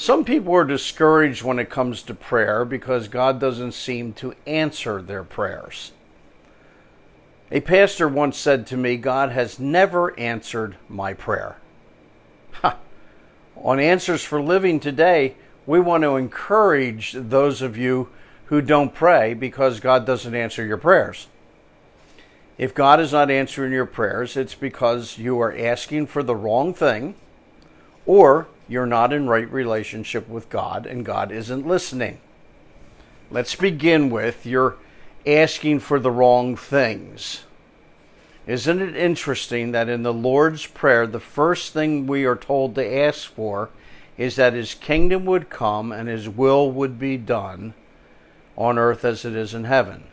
Some people are discouraged when it comes to prayer because God doesn't seem to answer their prayers. A pastor once said to me, "God has never answered my prayer." On Answers for Living today, we want to encourage those of you who don't pray because God doesn't answer your prayers. If God is not answering your prayers, it's because you are asking for the wrong thing, or you're not in right relationship with God and God isn't listening. Let's begin with you're asking for the wrong things. Isn't it interesting that in the Lord's Prayer, the first thing we are told to ask for is that His kingdom would come and His will would be done on earth as it is in heaven?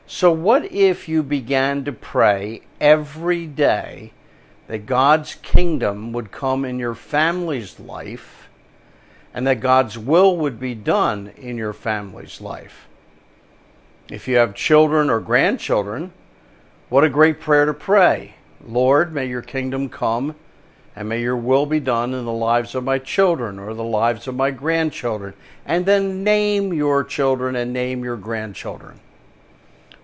So what if you began to pray every day that God's kingdom would come in your family's life and that God's will would be done in your family's life? If you have children or grandchildren, what a great prayer to pray. Lord, may your kingdom come and may your will be done in the lives of my children or the lives of my grandchildren. And then name your children and name your grandchildren.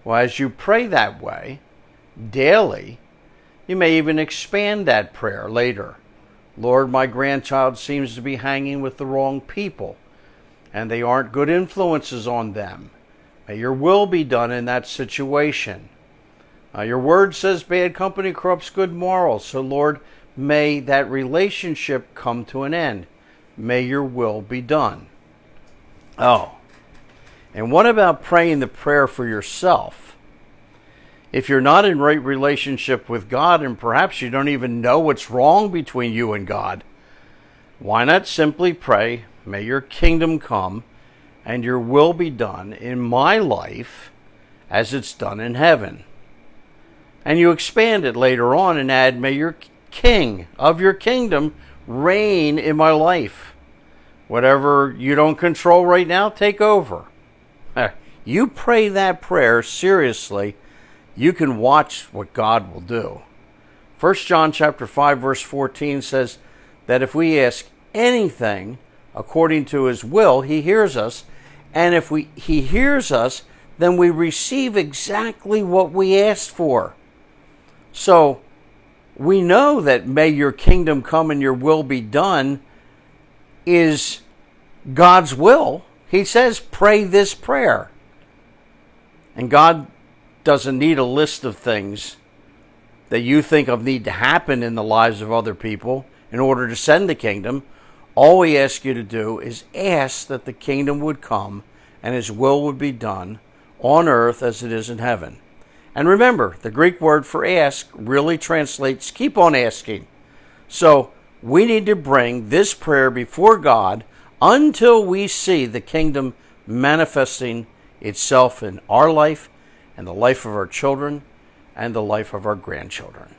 Well, as you pray that way daily, you may even expand that prayer later. Lord, my grandchild seems to be hanging with the wrong people, and they aren't good influences on them. May your will be done in that situation. Your word says bad company corrupts good morals. So, Lord, may that relationship come to an end. May your will be done. Oh, and what about praying the prayer for yourself? If you're not in right relationship with God and perhaps you don't even know what's wrong between you and God, why not simply pray, may your kingdom come and your will be done in my life as it's done in heaven? And you expand it later on and add, may your king of your kingdom reign in my life. Whatever you don't control right now, take over. You pray that prayer seriously, you can watch what God will do. 1 John chapter 5 verse 14 says that if we ask anything according to His will, He hears us. And if He hears us, then we receive exactly what we asked for. So we know that may your kingdom come and your will be done is God's will. He says, pray this prayer. And God doesn't need a list of things that you think of need to happen in the lives of other people in order to send the kingdom. All we ask you to do is ask that the kingdom would come and His will would be done on earth as it is in heaven. And remember, the Greek word for ask really translates keep on asking. So we need to bring this prayer before God until we see the kingdom manifesting itself in our life and the life of our children and the life of our grandchildren.